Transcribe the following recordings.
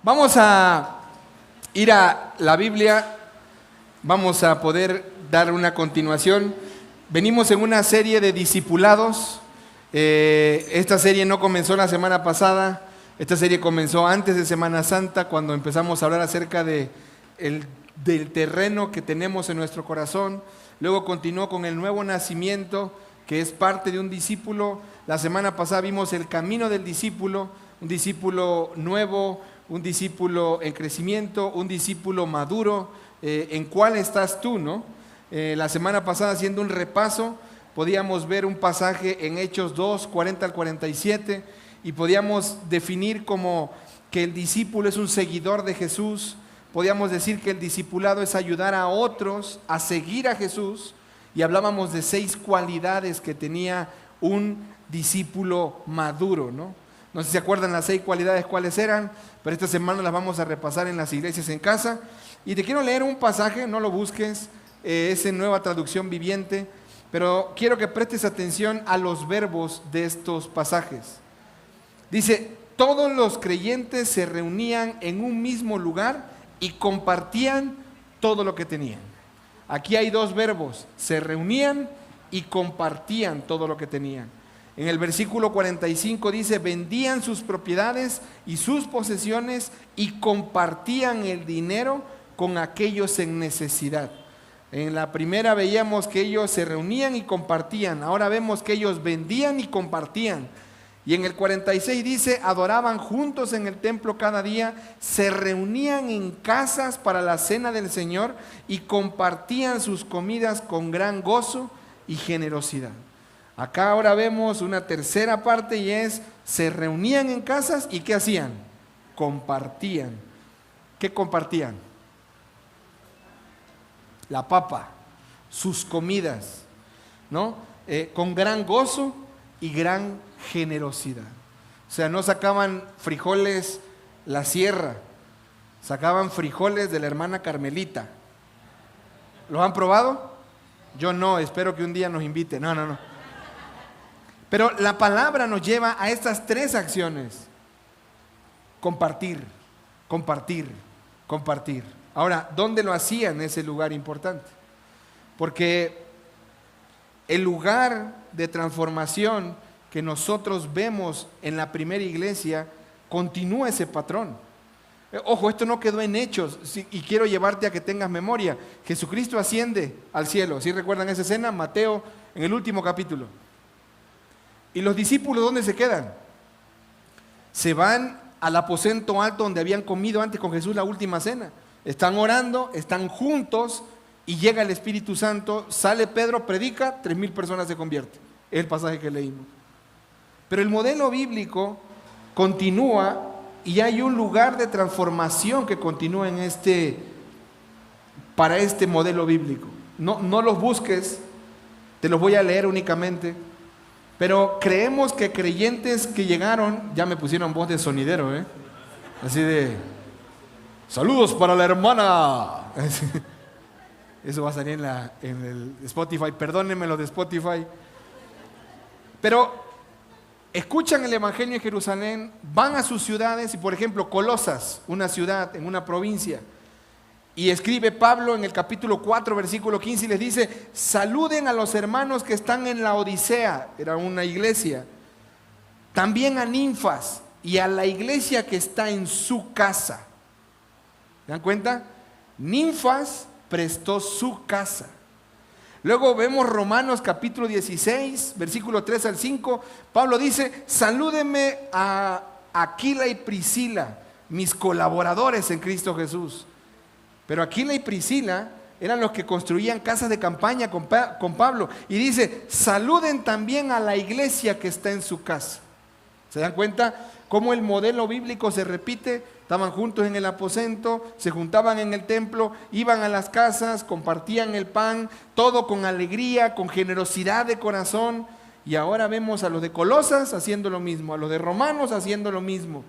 Vamos a ir a la Biblia, vamos a poder dar una continuación. Venimos en una serie de discipulados. Esta serie no comenzó la semana pasada, esta serie comenzó antes de Semana Santa, cuando empezamos a hablar acerca del terreno que tenemos en nuestro corazón. Luego continuó con el nuevo nacimiento, que es parte de un discípulo. La semana pasada vimos el camino del discípulo, un discípulo nuevo, un discípulo en crecimiento, un discípulo maduro. ¿En cuál estás tú, no? La semana pasada, haciendo un repaso, podíamos ver un pasaje en Hechos 2, 40 al 47, y podíamos definir como que el discípulo es un seguidor de Jesús. Podíamos decir que el discipulado es ayudar a otros a seguir a Jesús, y hablábamos de 6 cualidades que tenía un discípulo maduro, ¿no? No sé si se acuerdan las 6 cualidades cuáles eran, pero esta semana las vamos a repasar en las iglesias en casa. Y te quiero leer un pasaje, no lo busques, es en Nueva Traducción Viviente, pero quiero que prestes atención a los verbos de estos pasajes. Dice: todos los creyentes se reunían en un mismo lugar y compartían todo lo que tenían. Aquí hay 2 verbos: se reunían y compartían todo lo que tenían. En el versículo 45 dice: vendían sus propiedades y sus posesiones y compartían el dinero con aquellos en necesidad. En la primera veíamos que ellos se reunían y compartían. Ahora vemos que ellos vendían y compartían. Y en el 46 dice: adoraban juntos en el templo cada día, se reunían en casas para la cena del Señor y compartían sus comidas con gran gozo y generosidad. Acá ahora vemos una tercera parte, y es: se reunían en casas y ¿qué hacían? Compartían. ¿Qué compartían? La papa, sus comidas, ¿no? Con gran gozo y gran generosidad. O sea, no sacaban frijoles La Sierra, sacaban frijoles de la hermana Carmelita. ¿Los han probado? Yo no, espero que un día nos invite. No. Pero la palabra nos lleva a estas 3 acciones: compartir, compartir, compartir. Ahora, ¿dónde lo hacían? Ese lugar importante, porque el lugar de transformación que nosotros vemos en la primera iglesia continúa ese patrón. Ojo, esto no quedó en Hechos, y quiero llevarte a que tengas memoria. Jesucristo asciende al cielo. ¿Sí recuerdan esa escena? Mateo, en el último capítulo. ¿Y los discípulos dónde se quedan? Se van al aposento alto donde habían comido antes con Jesús la última cena. Están orando, están juntos, y llega el Espíritu Santo, sale Pedro, predica, 3,000 personas se convierten. Es el pasaje que leímos. Pero el modelo bíblico continúa, y hay un lugar de transformación que continúa para este modelo bíblico. No los busques, te los voy a leer únicamente. Pero creemos que creyentes que llegaron, ya me pusieron voz de sonidero, así de: saludos para la hermana. Eso va a salir en el Spotify, perdónenme los de Spotify. Pero escuchan el Evangelio en Jerusalén, van a sus ciudades, y por ejemplo Colosas, una ciudad en una provincia, y escribe Pablo en el capítulo 4, versículo 15, y les dice: saluden a los hermanos que están en la Odisea, era una iglesia, también a Ninfas y a la iglesia que está en su casa. ¿Se dan cuenta? Ninfas prestó su casa. Luego vemos Romanos capítulo 16, versículo 3 al 5. Pablo dice: salúdenme a Aquila y Priscila, mis colaboradores en Cristo Jesús. Pero Aquila y Priscila eran los que construían casas de campaña con Pablo. Y dice: saluden también a la iglesia que está en su casa. ¿Se dan cuenta cómo el modelo bíblico se repite? Estaban juntos en el aposento, se juntaban en el templo, iban a las casas, compartían el pan, todo con alegría, con generosidad de corazón. Y ahora vemos a los de Colosas haciendo lo mismo, a los de Romanos haciendo lo mismo.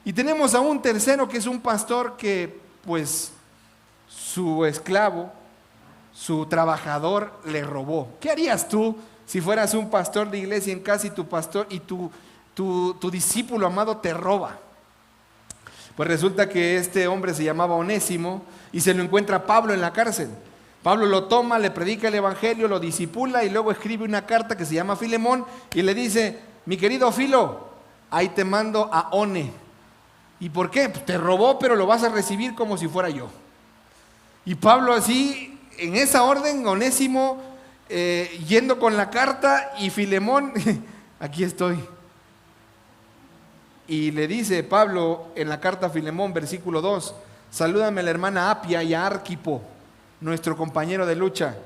Y tenemos a un tercero, que es un pastor que, pues, su esclavo, su trabajador, le robó. ¿Qué harías tú si fueras un pastor de iglesia en casa y tu pastor y tu discípulo amado te roba? Pues resulta que este hombre se llamaba Onésimo y se lo encuentra Pablo en la cárcel. Pablo lo toma, le predica el evangelio, lo discipula y luego escribe una carta que se llama Filemón y le dice: mi querido Filo, ahí te mando a One. ¿Y por qué? Pues te robó, pero lo vas a recibir como si fuera yo. Y Pablo así, en esa orden, Onésimo yendo con la carta y Filemón, aquí estoy. Y le dice Pablo en la carta a Filemón, versículo 2, salúdame a la hermana Apia y a Arquipo, nuestro compañero de lucha,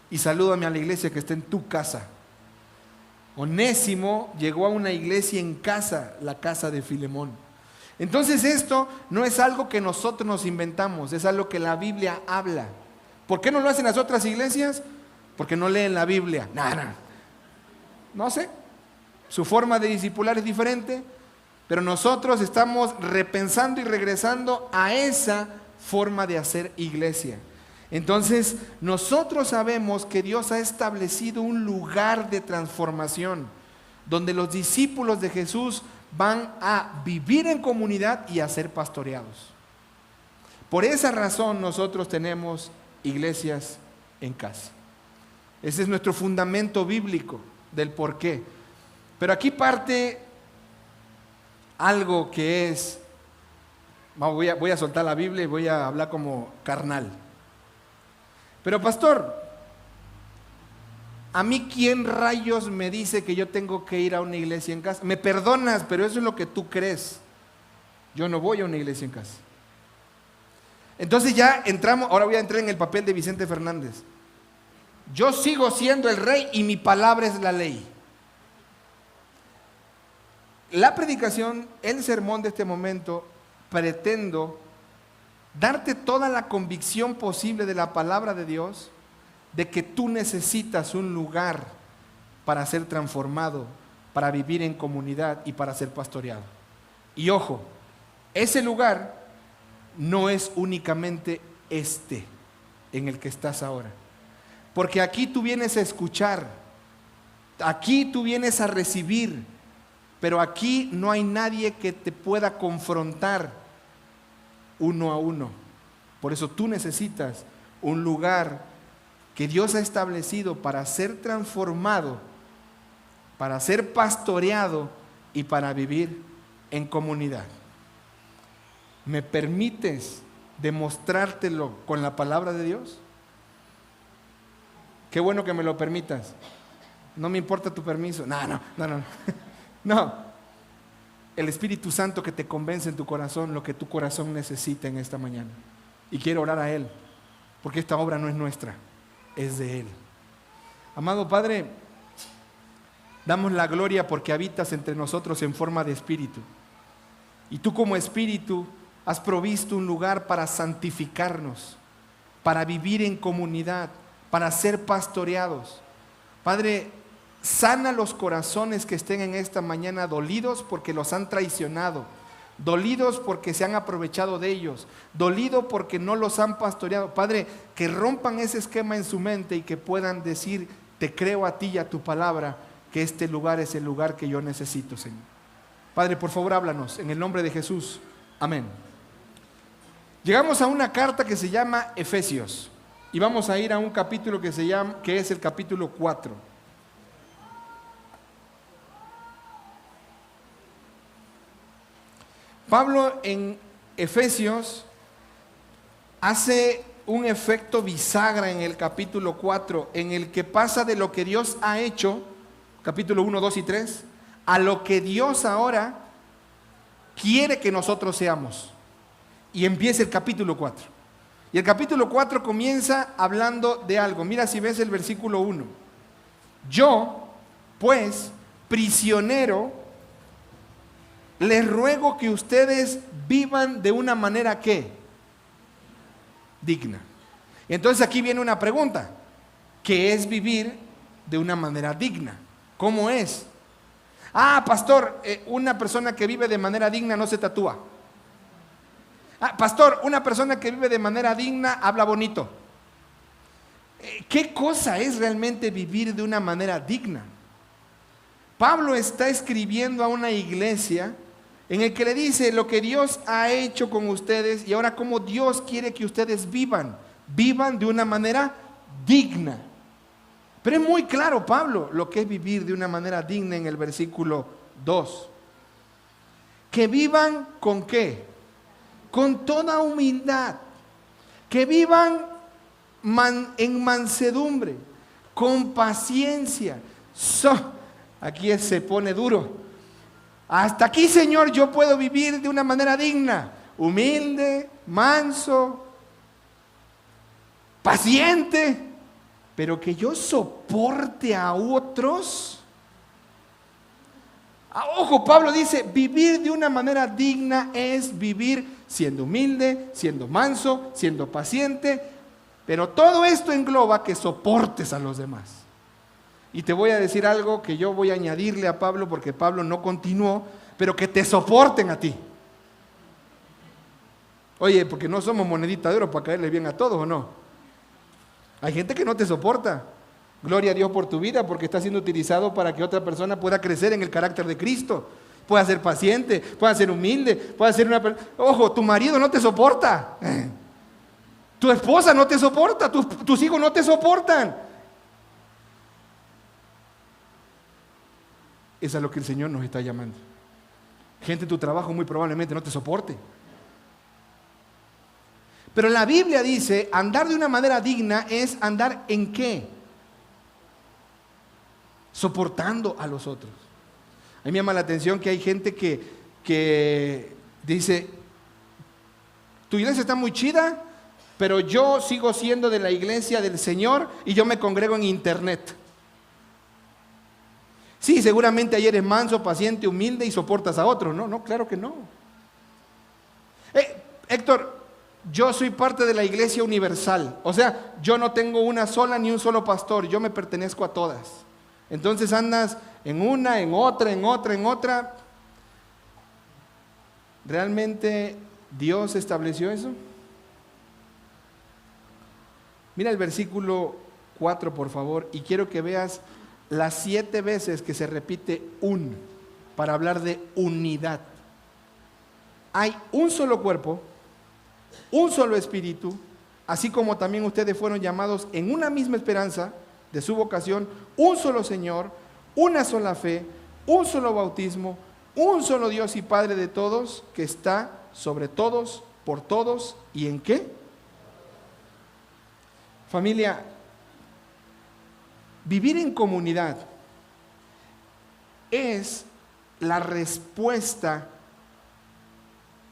y salúdame a la iglesia que está en tu casa. Onésimo llegó a una iglesia en casa, la casa de Filemón. Entonces esto no es algo que nosotros nos inventamos, es algo que la Biblia habla. ¿Por qué no lo hacen las otras iglesias? Porque no leen la Biblia. No sé, su forma de discipular es diferente, pero nosotros estamos repensando y regresando a esa forma de hacer iglesia. Entonces, nosotros sabemos que Dios ha establecido un lugar de transformación, donde los discípulos de Jesús van a vivir en comunidad y a ser pastoreados. Por esa razón nosotros tenemos iglesias en casa. Ese es nuestro fundamento bíblico del por qué. Pero aquí parte algo que es, voy a soltar la Biblia y voy a hablar como carnal. Pero pastor, ¿a mí quién rayos me dice que yo tengo que ir a una iglesia en casa? Me perdonas, pero eso es lo que tú crees. Yo no voy a una iglesia en casa. Entonces ya entramos, ahora voy a entrar en el papel de Vicente Fernández. Yo sigo siendo el rey y mi palabra es la ley. La predicación, el sermón de este momento, pretendo darte toda la convicción posible de la palabra de Dios, de que tú necesitas un lugar para ser transformado, para vivir en comunidad y para ser pastoreado. Y ojo, ese lugar no es únicamente este en el que estás ahora, porque aquí tú vienes a escuchar, aquí tú vienes a recibir, pero aquí no hay nadie que te pueda confrontar uno a uno. Por eso tú necesitas un lugar que Dios ha establecido para ser transformado, para ser pastoreado y para vivir en comunidad. ¿Me permites demostrártelo con la palabra de Dios? Qué bueno que me lo permitas. No me importa tu permiso. No. El Espíritu Santo que te convence en tu corazón lo que tu corazón necesita en esta mañana. Y quiero orar a Él, porque esta obra no es nuestra, es de Él. Amado Padre, damos la gloria porque habitas entre nosotros en forma de Espíritu. Y tú como Espíritu has provisto un lugar para santificarnos, para vivir en comunidad, para ser pastoreados. Padre, sana los corazones que estén en esta mañana dolidos porque los han traicionado, dolidos porque se han aprovechado de ellos, dolidos porque no los han pastoreado. Padre, que rompan ese esquema en su mente y que puedan decir: te creo a ti y a tu palabra, que este lugar es el lugar que yo necesito, Señor. Padre, por favor, háblanos en el nombre de Jesús. Amén. Llegamos a una carta que se llama Efesios y vamos a ir a un capítulo que es el capítulo 4. Pablo en Efesios hace un efecto bisagra en el capítulo 4, en el que pasa de lo que Dios ha hecho, capítulo 1, 2 y 3, a lo que Dios ahora quiere que nosotros seamos. Y empieza el capítulo 4. Y el capítulo 4 comienza hablando de algo. Mira si ves el versículo 1. Yo, pues, prisionero, les ruego que ustedes vivan de una manera ¿qué? Digna. Y entonces aquí viene una pregunta: ¿qué es vivir de una manera digna? ¿Cómo es? Pastor, una persona que vive de manera digna no se tatúa. Pastor, una persona que vive de manera digna habla bonito. ¿Qué cosa es realmente vivir de una manera digna? Pablo está escribiendo a una iglesia en el que le dice lo que Dios ha hecho con ustedes y ahora cómo Dios quiere que ustedes vivan de una manera digna. Pero es muy claro Pablo lo que es vivir de una manera digna en el versículo 2. Que vivan ¿con qué? Con toda humildad. Que vivan en mansedumbre, con paciencia. Aquí se pone duro. Hasta aquí, Señor, yo puedo vivir de una manera digna, humilde, manso, paciente, pero que yo soporte a otros. Ojo, Pablo dice, vivir de una manera digna es vivir siendo humilde, siendo manso, siendo paciente, pero todo esto engloba que soportes a los demás. Y te voy a decir algo que yo voy a añadirle a Pablo, porque Pablo no continuó, pero que te soporten a ti. Oye, porque no somos monedita de oro para caerle bien a todos, ¿o no? Hay gente que no te soporta. Gloria a Dios por tu vida, porque está siendo utilizado para que otra persona pueda crecer en el carácter de Cristo. Pueda ser paciente, pueda ser humilde, pueda ser una persona... Ojo, tu marido no te soporta. Tu esposa no te soporta, tus hijos no te soportan. Eso es lo que el Señor nos está llamando. Gente en tu trabajo muy probablemente no te soporte. Pero la Biblia dice, andar de una manera digna es andar ¿en qué? Soportando a los otros. A mí me llama la atención que hay gente que dice, tu iglesia está muy chida, pero yo sigo siendo de la iglesia del Señor y yo me congrego en internet. Sí, seguramente ahí eres manso, paciente, humilde y soportas a otros. No, claro que no. Héctor, yo soy parte de la iglesia universal. O sea, yo no tengo una sola ni un solo pastor, yo me pertenezco a todas. Entonces andas en una, en otra, en otra, en otra. ¿Realmente Dios estableció eso? Mira el versículo 4, por favor, y quiero que veas las 7 veces que se repite para hablar de unidad. Hay un solo cuerpo, un solo espíritu, así como también ustedes fueron llamados en una misma esperanza de su vocación, un solo Señor, una sola fe, un solo bautismo, un solo Dios y Padre de todos, que está sobre todos, por todos, ¿y en qué? Familia, vivir en comunidad es la respuesta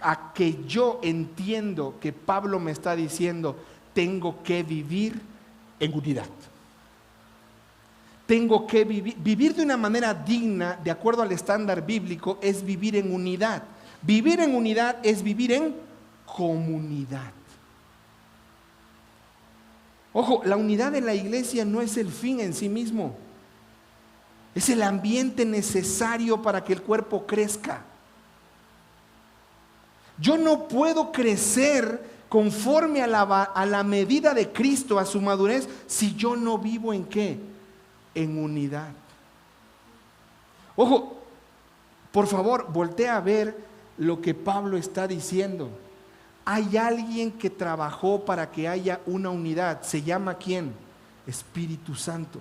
a que yo entiendo que Pablo me está diciendo, tengo que vivir en unidad. Tengo que vivir de una manera digna, de acuerdo al estándar bíblico, es vivir en unidad. Vivir en unidad es vivir en comunidad. Ojo, la unidad de la iglesia no es el fin en sí mismo. Es el ambiente necesario para que el cuerpo crezca. Yo no puedo crecer conforme a la medida de Cristo, a su madurez, si yo no vivo ¿en qué? En unidad. Ojo, por favor, voltea a ver lo que Pablo está diciendo. Hay alguien que trabajó para que haya una unidad. ¿Se llama quién? Espíritu Santo.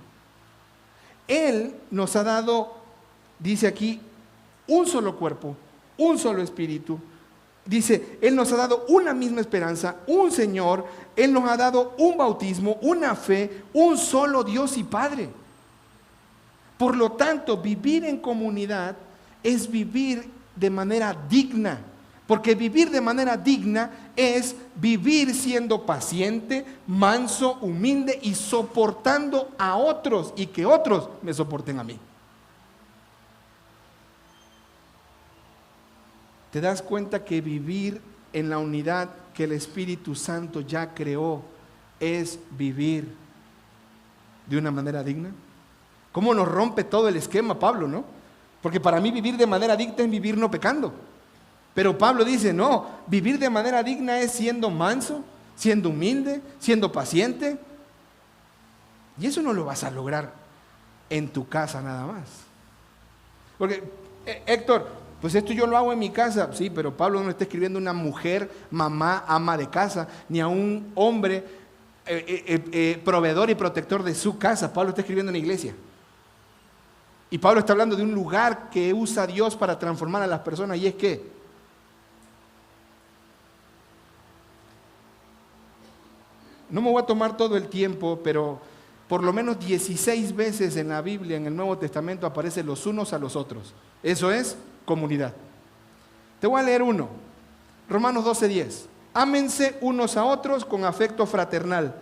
Él nos ha dado, dice aquí, un solo cuerpo, un solo espíritu. Dice, Él nos ha dado una misma esperanza, un Señor. Él nos ha dado un bautismo, una fe, un solo Dios y Padre. Por lo tanto, vivir en comunidad es vivir de manera digna. Porque vivir de manera digna es vivir siendo paciente, manso, humilde y soportando a otros y que otros me soporten a mí. ¿Te das cuenta que vivir en la unidad que el Espíritu Santo ya creó es vivir de una manera digna? ¿Cómo nos rompe todo el esquema, Pablo, no? Porque para mí vivir de manera digna es vivir no pecando. Pero Pablo dice, no, vivir de manera digna es siendo manso, siendo humilde, siendo paciente. Y eso no lo vas a lograr en tu casa nada más. Porque, Héctor, Pues esto yo lo hago en mi casa. Sí, pero Pablo no le está escribiendo a una mujer, mamá, ama de casa, ni a un hombre proveedor y protector de su casa. Pablo está escribiendo en la iglesia. Y Pablo está hablando de un lugar que usa Dios para transformar a las personas. Y es que no me voy a tomar todo el tiempo, pero por lo menos 16 veces en la Biblia, en el Nuevo Testamento, aparecen los unos a los otros. Eso es comunidad. Te voy a leer uno. Romanos 12:10. Ámense unos a otros con afecto fraternal.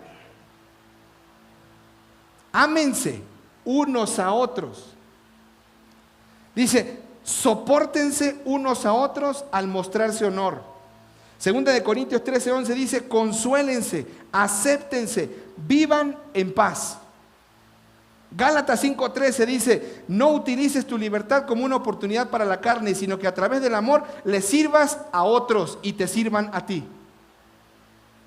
Ámense unos a otros. Dice, sopórtense unos a otros al mostrarse honor. Segunda de Corintios 13:11 dice, consuélense, acéptense, vivan en paz. Gálatas 5:13 dice, no utilices tu libertad como una oportunidad para la carne, sino que a través del amor le sirvas a otros y te sirvan a ti.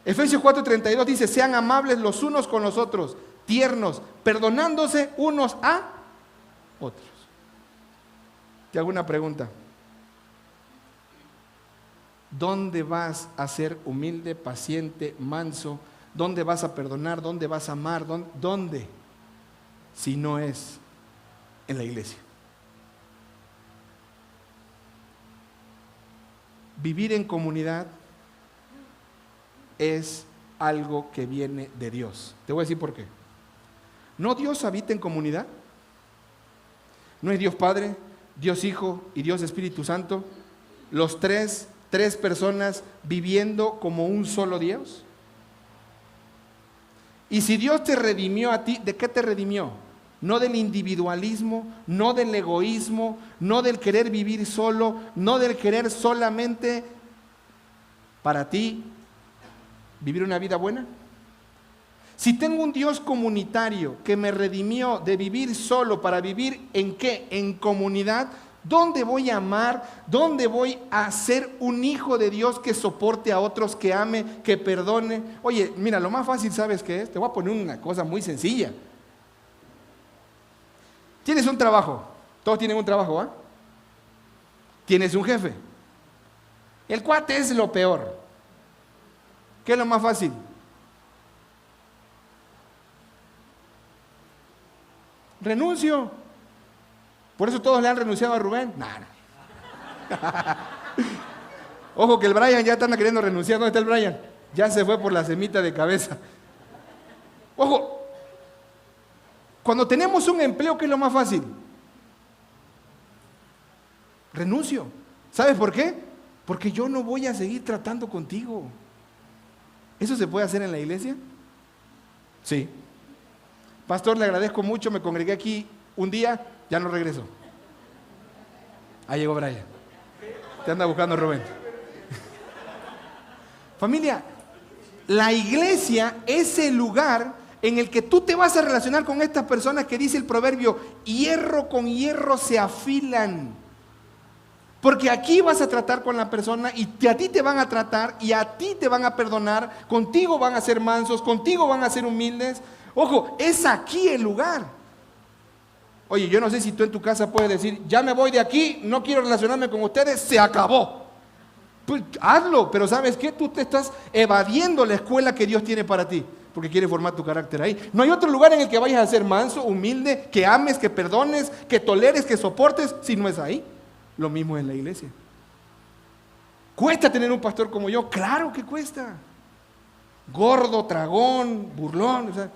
Efesios 4:32 dice, sean amables los unos con los otros, tiernos, perdonándose unos a otros. Te hago una pregunta. ¿Dónde vas a ser humilde, paciente, manso? ¿Dónde vas a perdonar? ¿Dónde vas a amar? ¿Dónde? Si no es en la iglesia. Vivir en comunidad es algo que viene de Dios. Te voy a decir por qué. ¿No Dios habita en comunidad? ¿No es Dios Padre, Dios Hijo y Dios Espíritu Santo? Los tres personas viviendo como un solo Dios. Y si Dios te redimió a ti, ¿de qué te redimió? No del individualismo, no del egoísmo, no del querer vivir solo, no del querer solamente para ti vivir una vida buena. Si tengo un Dios comunitario que me redimió de vivir solo para vivir ¿en qué? En comunidad. ¿Dónde voy a amar? ¿Dónde voy a ser un hijo de Dios que soporte a otros, que ame, que perdone? Oye, mira, lo más fácil, ¿sabes qué es? Te voy a poner una cosa muy sencilla. Tienes un trabajo. Todos tienen un trabajo, ¿ah? Tienes un jefe. El cuate es lo peor. ¿Qué es lo más fácil? Renuncio. Por eso todos le han renunciado a Rubén. No. Ojo que el Brian ya está queriendo renunciar. ¿Dónde está el Brian? Ya se fue por la semita de cabeza. Ojo, cuando tenemos un empleo, ¿qué es lo más fácil? Renuncio. ¿Sabes por qué? Porque yo no voy a seguir tratando contigo. ¿Eso se puede hacer en la iglesia? Sí. Pastor, le agradezco mucho, me congregué aquí un día, ya no regreso. Ahí llegó Brian. Te anda buscando Rubén. Familia, la iglesia es el lugar en el que tú te vas a relacionar con estas personas que dice el proverbio, hierro con hierro se afilan. Porque aquí vas a tratar con la persona y a ti te van a tratar y a ti te van a perdonar, contigo van a ser mansos, contigo van a ser humildes. Ojo, es aquí el lugar. Oye, yo no sé si tú en tu casa puedes decir, ya me voy de aquí, no quiero relacionarme con ustedes, se acabó. Pues hazlo, pero ¿sabes qué? Tú te estás evadiendo la escuela que Dios tiene para ti, porque quiere formar tu carácter ahí. No hay otro lugar en el que vayas a ser manso, humilde, que ames, que perdones, que toleres, que soportes, si no es ahí. Lo mismo en la iglesia. ¿Cuesta tener un pastor como yo? Claro que cuesta. Gordo, tragón, burlón, o sea.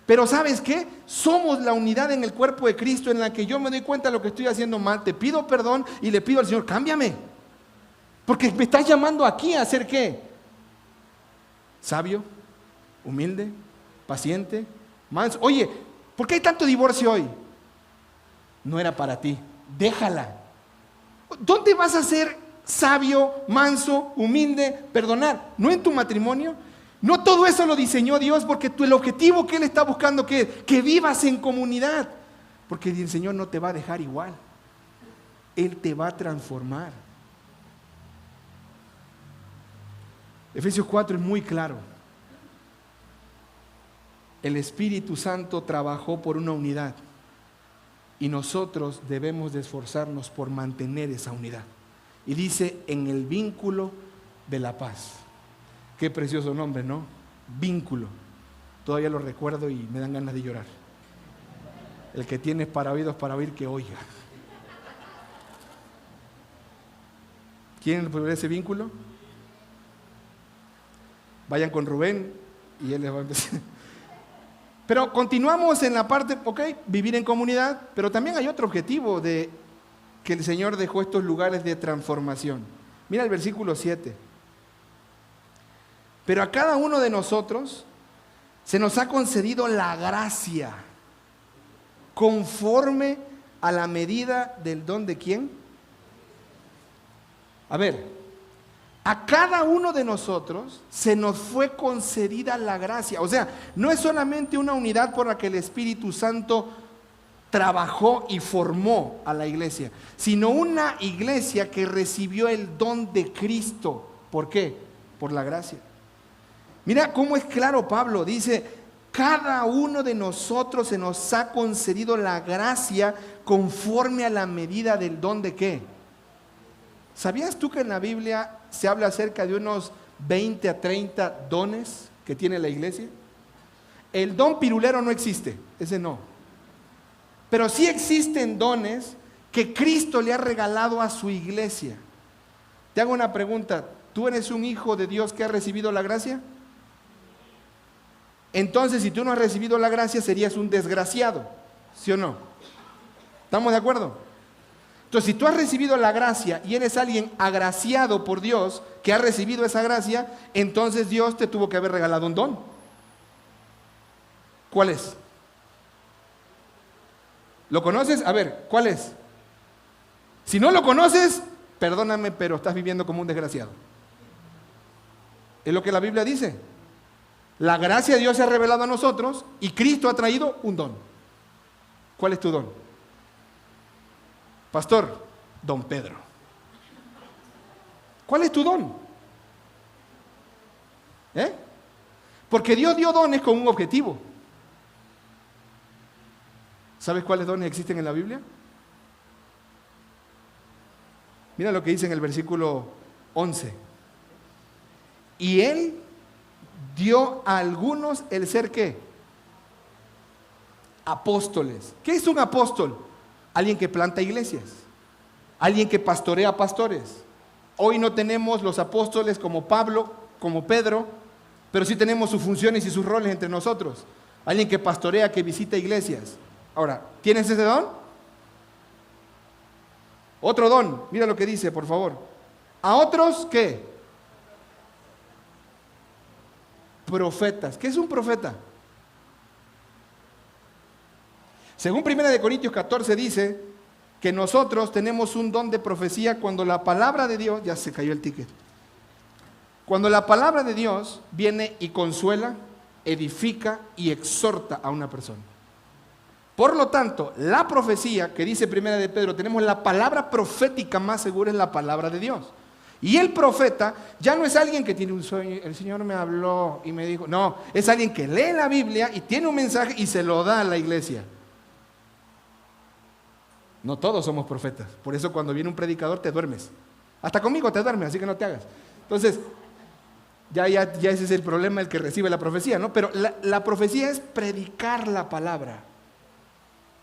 Pero ¿sabes qué? Somos la unidad en el cuerpo de Cristo en la que yo me doy cuenta de lo que estoy haciendo mal, te pido perdón y le pido al Señor, cámbiame. Porque me estás llamando aquí a hacer ¿qué? Sabio, humilde, paciente, manso. Oye, ¿por qué hay tanto divorcio hoy? No era para ti, déjala. ¿Dónde vas a ser sabio, manso, humilde, perdonar? ¿No en tu matrimonio? No todo eso lo diseñó Dios porque el objetivo que Él está buscando que vivas en comunidad. Porque el Señor no te va a dejar igual. Él te va a transformar. Efesios 4 es muy claro. El Espíritu Santo trabajó por una unidad. Y nosotros debemos de esforzarnos por mantener esa unidad. Y dice, en el vínculo de la paz. Qué precioso nombre, ¿no? Vínculo. Todavía lo recuerdo y me dan ganas de llorar. El que tiene para oídos para oír, que oiga. ¿Quieren poner ese vínculo? Vayan con Rubén y él les va a empezar. Pero continuamos en la parte, ok, vivir en comunidad, pero también hay otro objetivo de que el Señor dejó estos lugares de transformación. Mira el versículo 7. Pero a cada uno de nosotros se nos ha concedido la gracia conforme a la medida del don de ¿quién? A ver, a cada uno de nosotros se nos fue concedida la gracia. O sea, no es solamente una unidad por la que el Espíritu Santo trabajó y formó a la iglesia, sino una iglesia que recibió el don de Cristo. ¿Por qué? Por la gracia. Mira cómo es claro Pablo, dice, cada uno de nosotros se nos ha concedido la gracia conforme a la medida del don de ¿qué? ¿Sabías tú que en la Biblia se habla acerca de unos 20 a 30 dones que tiene la iglesia? El don pirulero no existe, ese no. Pero sí existen dones que Cristo le ha regalado a su iglesia. Te hago una pregunta, ¿tú eres un hijo de Dios que ha recibido la gracia? Entonces, si tú no has recibido la gracia, serías un desgraciado, ¿sí o no? ¿Estamos de acuerdo? Entonces, si tú has recibido la gracia y eres alguien agraciado por Dios, que ha recibido esa gracia, entonces Dios te tuvo que haber regalado un don. ¿Cuál es? ¿Lo conoces? A ver, ¿cuál es? Si no lo conoces, perdóname, pero estás viviendo como un desgraciado. Es lo que la Biblia dice. La gracia de Dios se ha revelado a nosotros y Cristo ha traído un don. ¿Cuál es tu don? Pastor, don Pedro. ¿Cuál es tu don? Porque Dios dio dones con un objetivo. ¿Sabes cuáles dones existen en la Biblia? Mira lo que dice en el versículo 11. Y Él dio a algunos el ser ¿qué? Apóstoles. ¿Qué es un apóstol? Alguien que planta iglesias, alguien que pastorea pastores. Hoy no tenemos los apóstoles como Pablo, como Pedro, pero sí tenemos sus funciones y sus roles entre nosotros. Alguien que pastorea, que visita iglesias. Ahora, ¿tienes ese don? Otro don, mira lo que dice, por favor. A otros, ¿qué? Profetas. ¿Qué es un profeta? Según 1 Corintios 14 dice que nosotros tenemos un don de profecía cuando la palabra de Dios, ya se cayó el ticket, cuando la palabra de Dios viene y consuela, edifica y exhorta a una persona. Por lo tanto, la profecía que dice 1 de Pedro, tenemos la palabra profética más segura, es la palabra de Dios. Y el profeta ya no es alguien que tiene un sueño, el Señor me habló y me dijo, no, es alguien que lee la Biblia y tiene un mensaje y se lo da a la iglesia. No todos somos profetas, por eso cuando viene un predicador te duermes. Hasta conmigo te duermes, así que no te hagas. Entonces, ya ese es el problema, el que recibe la profecía, ¿no? Pero la profecía es predicar la palabra,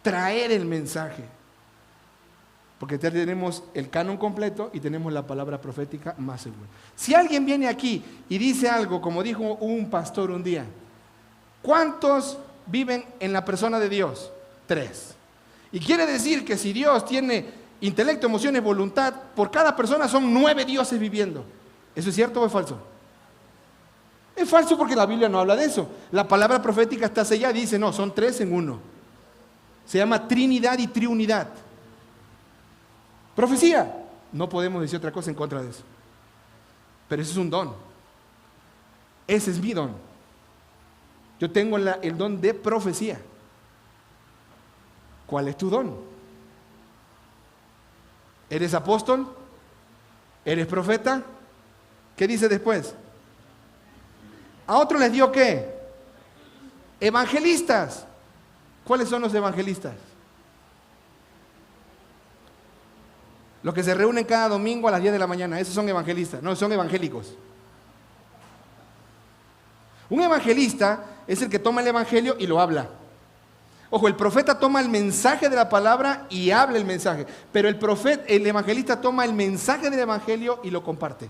traer el mensaje. Porque ya tenemos el canon completo y tenemos la palabra profética más segura. Si alguien viene aquí y dice algo, como dijo un pastor un día, ¿cuántos viven en la persona de Dios? 3. Y quiere decir que si Dios tiene intelecto, emociones, voluntad, por cada persona son 9 dioses viviendo. ¿Eso es cierto o es falso? Es falso porque la Biblia no habla de eso. La palabra profética está sellada y dice, no, son 3 en 1. Se llama Trinidad y Triunidad. Profecía. No podemos decir otra cosa en contra de eso. Pero ese es un don. Ese es mi don. Yo tengo el don de profecía. ¿Cuál es tu don? ¿Eres apóstol? ¿Eres profeta? ¿Qué dice después? ¿A otros les dio qué? Evangelistas. ¿Cuáles son los evangelistas? Los que se reúnen cada domingo a las 10 de la mañana, esos son evangelistas, no, son evangélicos. Un evangelista es el que toma el evangelio y lo habla. Ojo, el profeta toma el mensaje de la palabra y habla el mensaje, pero el evangelista toma el mensaje del evangelio y lo comparte.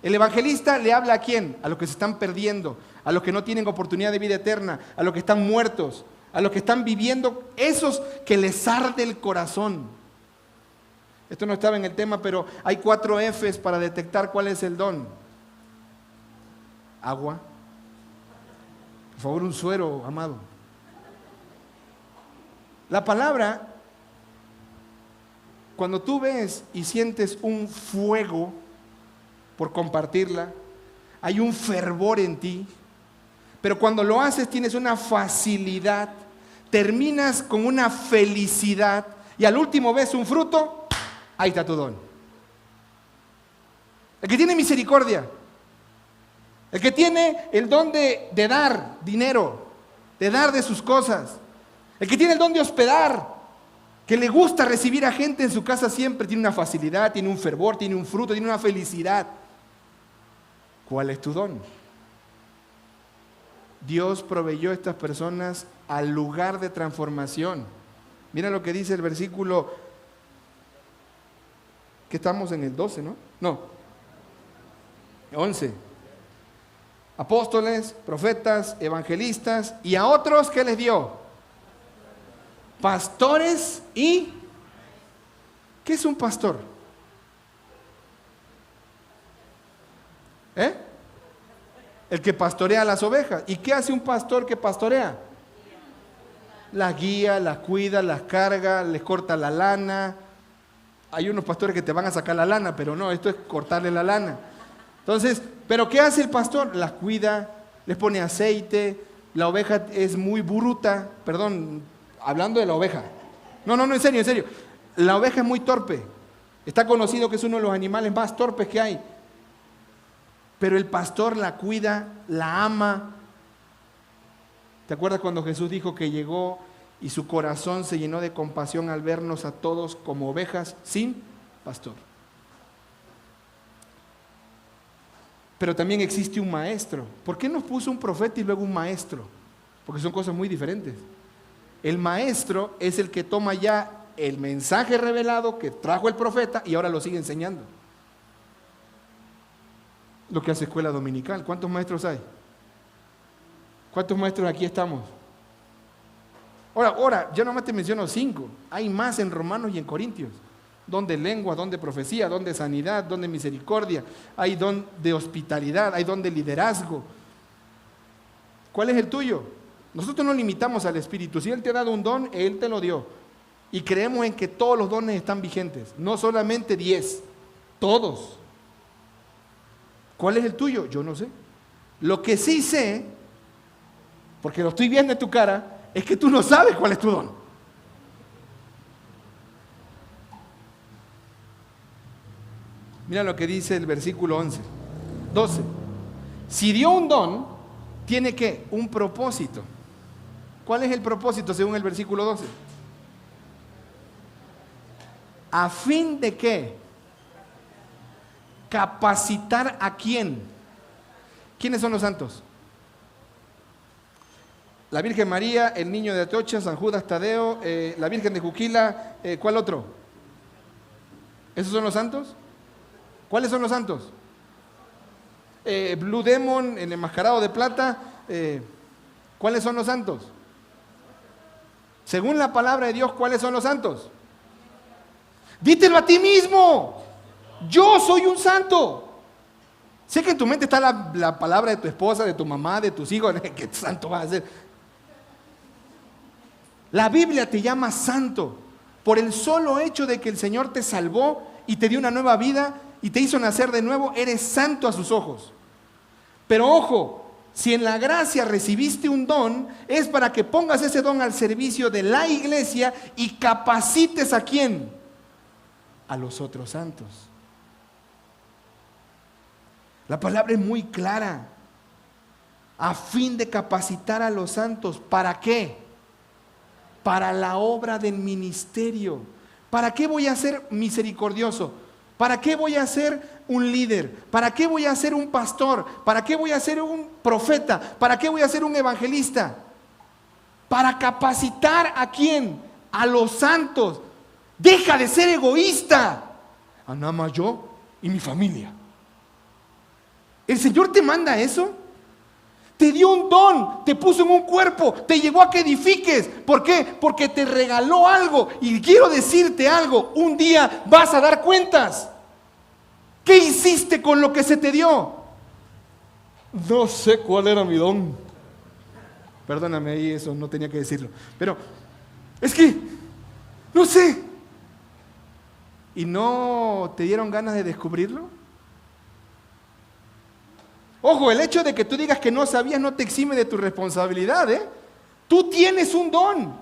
El evangelista le habla ¿a quién? A los que se están perdiendo, a los que no tienen oportunidad de vida eterna, a los que están muertos, a los que están viviendo, esos que les arde el corazón. Esto no estaba en el tema, pero hay 4 Fs para detectar cuál es el don. Agua. Por favor, un suero, amado. La palabra, cuando tú ves y sientes un fuego por compartirla, hay un fervor en ti, pero cuando lo haces tienes una facilidad, terminas con una felicidad y al último ves un fruto, ahí está tu don. El que tiene misericordia, el que tiene el don de dar dinero, de dar de sus cosas, el que tiene el don de hospedar, que le gusta recibir a gente en su casa siempre, tiene una facilidad, tiene un fervor, tiene un fruto, tiene una felicidad. ¿Cuál es tu don? Dios proveyó a estas personas al lugar de transformación. Mira lo que dice el versículo, que estamos en el 12, ¿no? No, 11. Apóstoles, profetas, evangelistas, y a otros, ¿qué les dio? Pastores y... ¿Qué es un pastor? El que pastorea las ovejas. ¿Y qué hace un pastor que pastorea? Las guía, las cuida, las carga, les corta la lana. Hay unos pastores que te van a sacar la lana, pero no, esto es cortarle la lana. Entonces, ¿pero qué hace el pastor? Las cuida, les pone aceite, la oveja es muy bruta, perdón, hablando de la oveja. No, en serio. La oveja es muy torpe. Está conocido que es uno de los animales más torpes que hay. Pero el pastor la cuida, la ama. ¿Te acuerdas cuando Jesús dijo que llegó y su corazón se llenó de compasión al vernos a todos como ovejas sin pastor? Pero también existe un maestro. ¿Por qué nos puso un profeta y luego un maestro? Porque son cosas muy diferentes. El maestro es el que toma ya el mensaje revelado que trajo el profeta y ahora lo sigue enseñando. Lo que hace escuela dominical. ¿Cuántos maestros hay? ¿Cuántos maestros aquí estamos? Ahora, yo nomás te menciono 5. Hay más en Romanos y en Corintios. Don de lengua, don de profecía, don de sanidad, don de misericordia. Hay don de hospitalidad, hay don de liderazgo. ¿Cuál es el tuyo? Nosotros no limitamos al Espíritu. Si Él te ha dado un don, Él te lo dio. Y creemos en que todos los dones están vigentes. No solamente 10, todos. ¿Cuál es el tuyo? Yo no sé. Lo que sí sé, porque lo estoy viendo en tu cara, es que tú no sabes cuál es tu don. Mira lo que dice el versículo 12. Si dio un don, tiene que un propósito. ¿Cuál es el propósito según el versículo 12? ¿A fin de qué? ¿Capacitar a quién? ¿Quiénes son los santos? La Virgen María, el niño de Atocha, San Judas Tadeo, la Virgen de Juquila, ¿cuál otro? ¿Esos son los santos? ¿Cuáles son los santos? Blue Demon, el enmascarado de plata, ¿cuáles son los santos? Según la palabra de Dios, ¿cuáles son los santos? Dítelo a ti mismo. Yo soy un santo. Sé que en tu mente está la palabra de tu esposa, de tu mamá, de tus hijos. ¿Qué santo vas a ser? La Biblia te llama santo por el solo hecho de que el Señor te salvó y te dio una nueva vida y te hizo nacer de nuevo. Eres santo a sus ojos. Pero ojo, si en la gracia recibiste un don, es para que pongas ese don al servicio de la iglesia y capacites ¿a quién? A los otros santos. La palabra es muy clara. A fin de capacitar a los santos. ¿Para qué? Para la obra del ministerio. ¿Para qué voy a ser misericordioso? ¿Para qué voy a ser un líder? ¿Para qué voy a ser un pastor? ¿Para qué voy a ser un profeta? ¿Para qué voy a ser un evangelista? Para capacitar ¿a quién? A los santos. Deja de ser egoísta. Nada más yo y mi familia. ¿El Señor te manda eso? Te dio un don, te puso en un cuerpo, te llevó a que edifiques. ¿Por qué? Porque te regaló algo. Y quiero decirte algo, un día vas a dar cuentas. ¿Qué hiciste con lo que se te dio? No sé cuál era mi don. Perdóname ahí, eso no tenía que decirlo. Pero es que, no sé. ¿Y no te dieron ganas de descubrirlo? Ojo, el hecho de que tú digas que no sabías no te exime de tu responsabilidad, ¿eh? Tú tienes un don.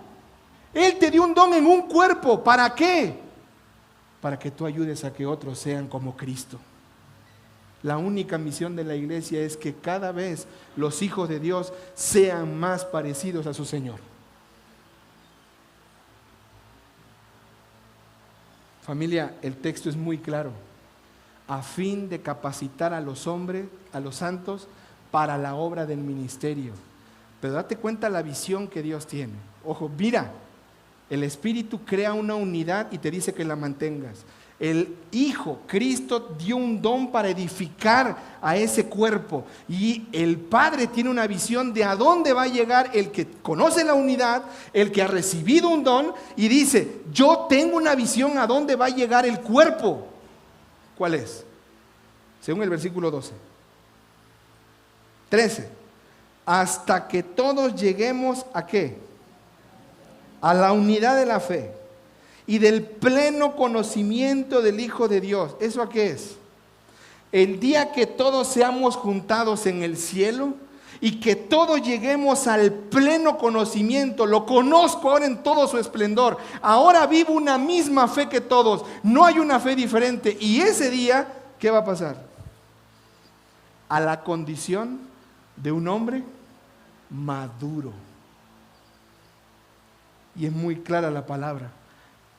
Él te dio un don en un cuerpo. ¿Para qué? Para que tú ayudes a que otros sean como Cristo. La única misión de la iglesia es que cada vez los hijos de Dios sean más parecidos a su Señor. Familia, el texto es muy claro. A fin de capacitar a los hombres, a los santos, para la obra del ministerio. Pero date cuenta la visión que Dios tiene. Ojo, mira, el Espíritu crea una unidad y te dice que la mantengas. El Hijo, Cristo, dio un don para edificar a ese cuerpo. Y el Padre tiene una visión de a dónde va a llegar el que conoce la unidad, el que ha recibido un don y dice, yo tengo una visión a dónde va a llegar el cuerpo. ¿Cuál es? Según el versículo 12. 13. Hasta que todos lleguemos ¿a qué? A la unidad de la fe y del pleno conocimiento del Hijo de Dios. ¿Eso a qué es? El día que todos seamos juntados en el cielo y que todos lleguemos al pleno conocimiento, lo conozco ahora en todo su esplendor. Ahora vivo una misma fe que todos, no hay una fe diferente. Y ese día, ¿qué va a pasar? A la condición de un hombre maduro. Y es muy clara la palabra.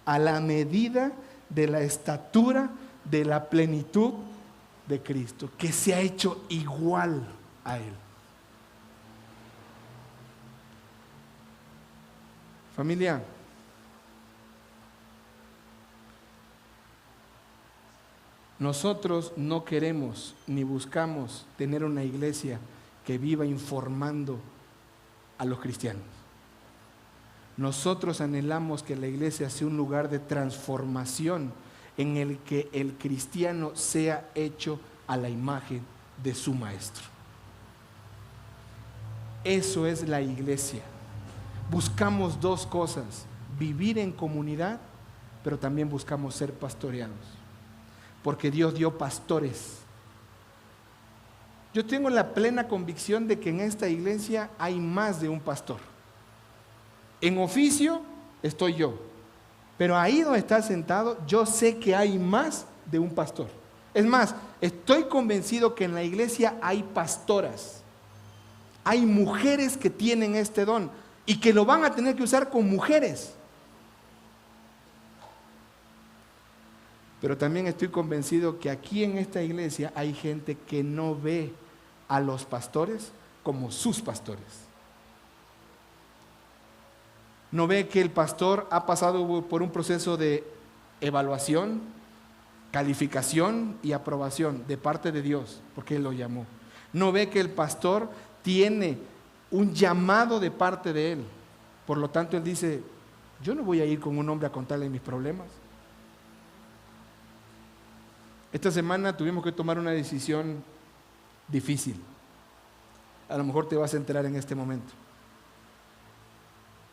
A la medida de la estatura de la plenitud de Cristo, que se ha hecho igual a Él. Familia, nosotros no queremos ni buscamos tener una iglesia que viva informando a los cristianos. Nosotros anhelamos que la iglesia sea un lugar de transformación en el que el cristiano sea hecho a la imagen de su maestro. Eso es la iglesia. Buscamos dos cosas, vivir en comunidad, pero también buscamos ser pastoreados, porque Dios dio pastores. Yo tengo la plena convicción de que en esta iglesia hay más de un pastor. En oficio estoy yo, pero ahí donde está sentado yo sé que hay más de un pastor. Es más, estoy convencido que en la iglesia hay pastoras, hay mujeres que tienen este don y que lo van a tener que usar con mujeres. Pero también estoy convencido que aquí en esta iglesia hay gente que no ve a los pastores como sus pastores. No ve que el pastor ha pasado por un proceso de evaluación, calificación y aprobación de parte de Dios, porque Él lo llamó. No ve que el pastor tiene un llamado de parte de Él. Por lo tanto, Él dice, yo no voy a ir con un hombre a contarle mis problemas. Esta semana tuvimos que tomar una decisión difícil. A lo mejor te vas a enterar en este momento.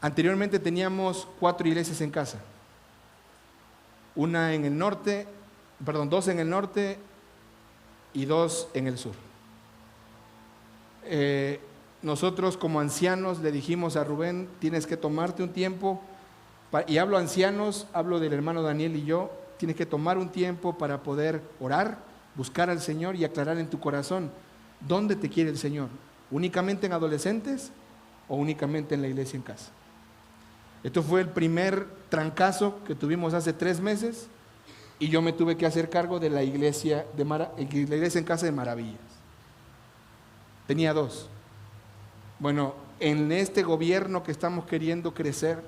Anteriormente teníamos 4 iglesias en casa. Una en el norte, 2 en el norte y 2 en el sur. Nosotros como ancianos le dijimos a Rubén, tienes que tomarte un tiempo, y hablo ancianos, hablo del hermano Daniel y yo, tienes que tomar un tiempo para poder orar, buscar al Señor y aclarar en tu corazón, ¿dónde te quiere el Señor? ¿Únicamente en adolescentes o únicamente en la iglesia en casa? Esto fue el primer trancazo que tuvimos hace 3 meses y yo me tuve que hacer cargo de la iglesia, la iglesia en Casa de Maravillas. Tenía 2. Bueno, en este gobierno que estamos queriendo crecer,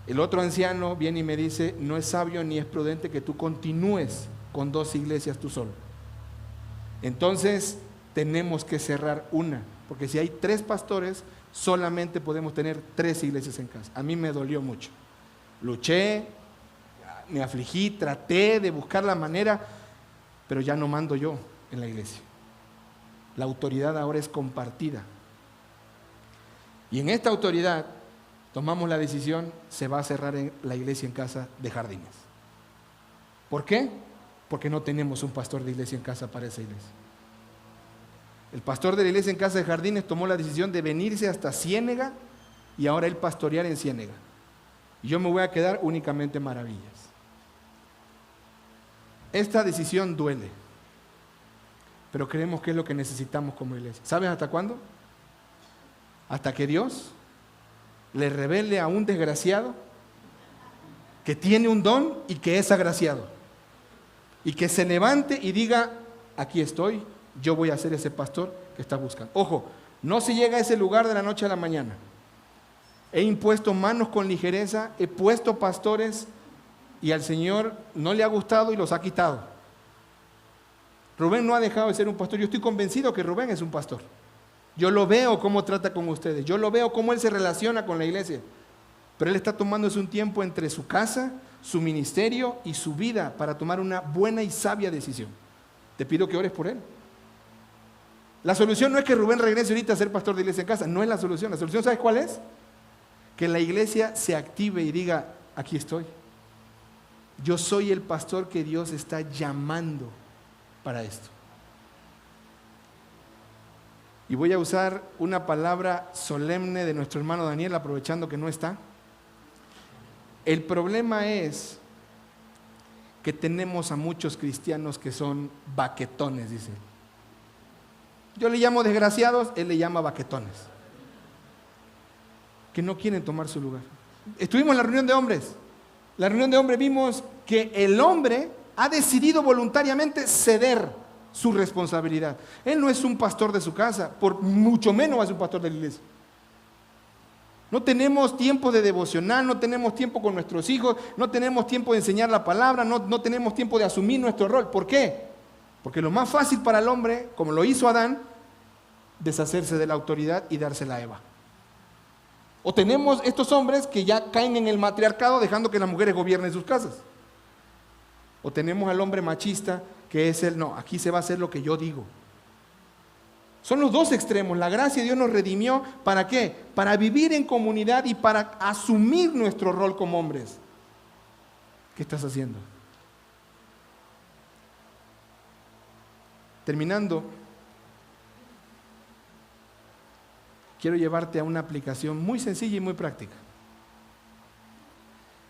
el otro anciano viene y me dice, no es sabio ni es prudente que tú continúes con 2 iglesias tú solo. Entonces tenemos que cerrar una, porque si hay 3 pastores, solamente podemos tener 3 iglesias en casa. A mí me dolió mucho. Luché, me afligí, traté de buscar la manera, pero ya no mando yo en la iglesia. La autoridad ahora es compartida. Y en esta autoridad tomamos la decisión, se va a cerrar la iglesia en Casa de Jardines. ¿Por qué? Porque no tenemos un pastor de iglesia en casa para esa iglesia. El pastor de la iglesia en Casa de Jardines tomó la decisión de venirse hasta Ciénega y ahora él pastorear en Ciénega. Y yo me voy a quedar únicamente en Maravillas. Esta decisión duele, pero creemos que es lo que necesitamos como iglesia. ¿Sabes hasta cuándo? Hasta que Dios le revele a un desgraciado que tiene un don y que es agraciado. Y que se levante y diga, aquí estoy, yo voy a ser ese pastor que estás buscando. Ojo, no se llega a ese lugar de la noche a la mañana. He impuesto manos con ligereza, he puesto pastores y al Señor no le ha gustado y los ha quitado. Rubén no ha dejado de ser un pastor. Yo estoy convencido que Rubén es un pastor. Yo lo veo cómo trata con ustedes, yo lo veo cómo él se relaciona con la iglesia. Pero él está tomándose un tiempo entre su casa, su ministerio y su vida para tomar una buena y sabia decisión. Te pido que ores por él. La solución no es que Rubén regrese ahorita a ser pastor de iglesia en casa, no es la solución. La solución, ¿sabes cuál es? Que la iglesia se active y diga, aquí estoy. Yo soy el pastor que Dios está llamando para esto. Y voy a usar una palabra solemne de nuestro hermano Daniel, aprovechando que no está. El problema es que tenemos a muchos cristianos que son baquetones, dice él. Yo le llamo desgraciados, él le llama baquetones. Que no quieren tomar su lugar. Estuvimos en la reunión de hombres. La reunión de hombres vimos que el hombre ha decidido voluntariamente ceder su responsabilidad. Él no es un pastor de su casa, por mucho menos va a ser un pastor de la iglesia. No tenemos tiempo de devocional, no tenemos tiempo con nuestros hijos, no tenemos tiempo de enseñar la palabra, no tenemos tiempo de asumir nuestro rol. ¿Por qué? Porque lo más fácil para el hombre, como lo hizo Adán, deshacerse de la autoridad y dársela a Eva. O tenemos estos hombres que ya caen en el matriarcado dejando que las mujeres gobiernen sus casas. O tenemos al hombre machista que es el, no, aquí se va a hacer lo que yo digo. Son los dos extremos. La gracia de Dios nos redimió, ¿para qué? Para vivir en comunidad y para asumir nuestro rol como hombres. ¿Qué estás haciendo? Terminando, quiero llevarte a una aplicación muy sencilla y muy práctica.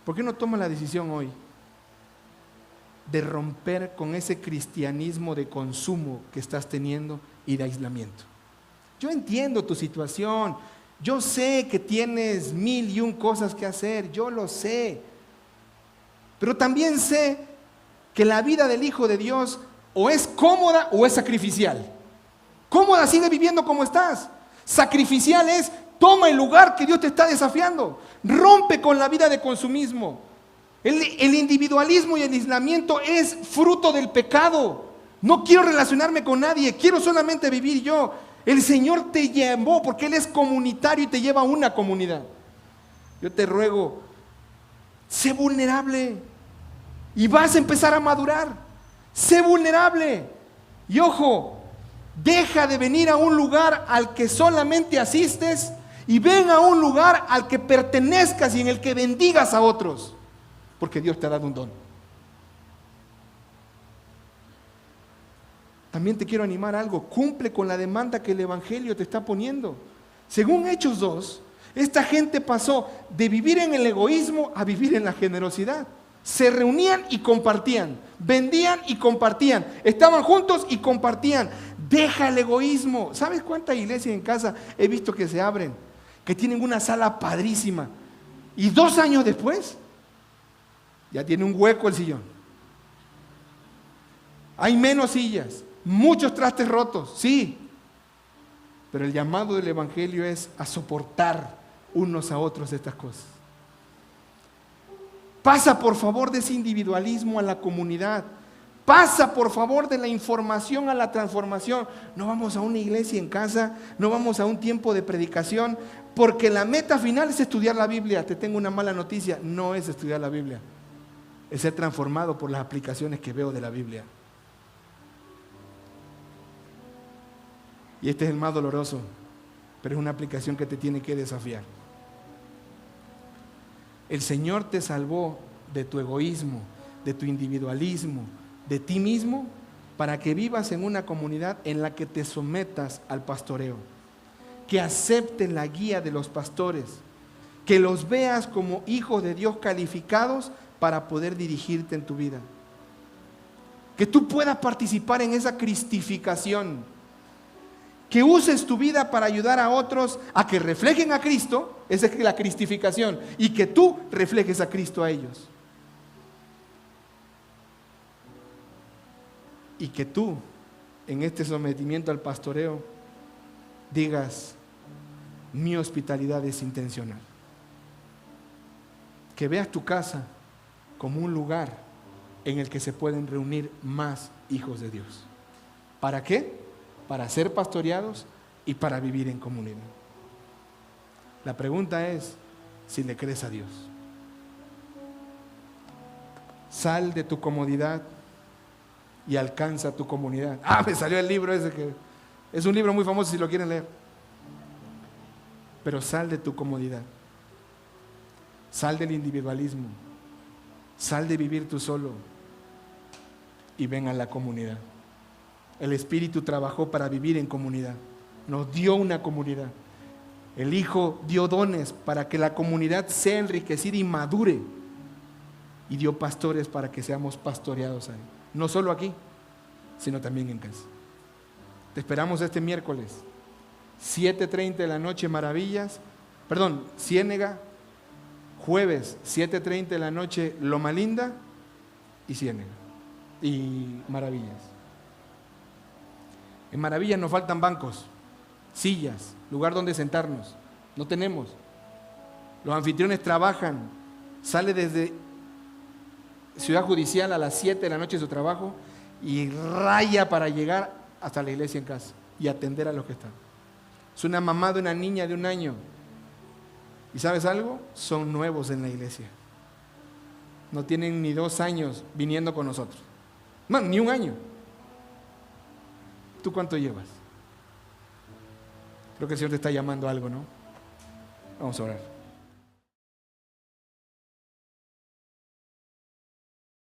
¿Por qué no tomas la decisión hoy de romper con ese cristianismo de consumo que estás teniendo y de aislamiento? Yo entiendo tu situación, yo sé que tienes 1001 cosas que hacer, yo lo sé, pero también sé que la vida del Hijo de Dios o es cómoda o es sacrificial. Cómoda, sigue viviendo como estás. Sacrificial es, toma el lugar que Dios te está desafiando, rompe con la vida de consumismo. El individualismo y el aislamiento es fruto del pecado. No quiero relacionarme con nadie, quiero solamente vivir yo. El Señor te llamó porque Él es comunitario y te lleva a una comunidad. Yo te ruego, sé vulnerable y vas a empezar a madurar. Sé vulnerable y ojo, deja de venir a un lugar al que solamente asistes y ven a un lugar al que pertenezcas y en el que bendigas a otros. Porque Dios te ha dado un don. También te quiero animar a algo. Cumple con la demanda que el Evangelio te está poniendo. Según Hechos 2, esta gente pasó de vivir en el egoísmo a vivir en la generosidad. Se reunían y compartían. Vendían y compartían. Estaban juntos y compartían. Deja el egoísmo. ¿Sabes cuántas iglesias en casa he visto que se abren? Que tienen una sala padrísima. Y 2 años después, ya tiene un hueco el sillón. Hay menos sillas, muchos trastes rotos, sí. Pero el llamado del Evangelio es a soportar unos a otros estas cosas. Pasa por favor de ese individualismo a la comunidad. Pasa por favor de la información a la transformación. No vamos a una iglesia en casa, no vamos a un tiempo de predicación, porque la meta final es estudiar la Biblia. Te tengo una mala noticia, no es estudiar la Biblia, es ser transformado por las aplicaciones que veo de la Biblia. Y este es el más doloroso, pero es una aplicación que te tiene que desafiar. El Señor te salvó de tu egoísmo, de tu individualismo, de ti mismo, para que vivas en una comunidad en la que te sometas al pastoreo, que aceptes la guía de los pastores, que los veas como hijos de Dios calificados para poder dirigirte en tu vida, que tú puedas participar en esa cristificación, que uses tu vida para ayudar a otros a que reflejen a Cristo, esa es la cristificación, y que tú reflejes a Cristo a ellos. Y que tú, en este sometimiento al pastoreo, digas, mi hospitalidad es intencional. Que veas tu casa como un lugar en el que se pueden reunir más hijos de Dios. ¿Para qué? Para ser pastoreados y para vivir en comunidad. La pregunta es si le crees a Dios. Sal de tu comodidad y alcanza tu comunidad. Me salió el libro ese, que es un libro muy famoso si lo quieren leer. Pero sal de tu comodidad, sal del individualismo, sal de vivir tú solo y ven a la comunidad. El Espíritu trabajó para vivir en comunidad, nos dio una comunidad. El Hijo dio dones para que la comunidad sea enriquecida y madure, y dio pastores para que seamos pastoreados ahí. No solo aquí, sino también en casa. Te esperamos este miércoles, 7:30 de la noche, Ciénega. Jueves, 7:30 de la noche, Loma Linda y Ciénega. Y Maravillas. En Maravillas nos faltan bancos, sillas, lugar donde sentarnos. No tenemos. Los anfitriones trabajan. Sale desde Ciudad Judicial a las 7 de la noche de su trabajo y raya para llegar hasta la iglesia en casa y atender a los que están. Es una mamá de una niña de 1 año. ¿Y sabes algo? Son nuevos en la iglesia. No tienen ni 2 años viniendo con nosotros. No, ni 1 año. ¿Tú cuánto llevas? Creo que el Señor te está llamando a algo, ¿no? Vamos a orar.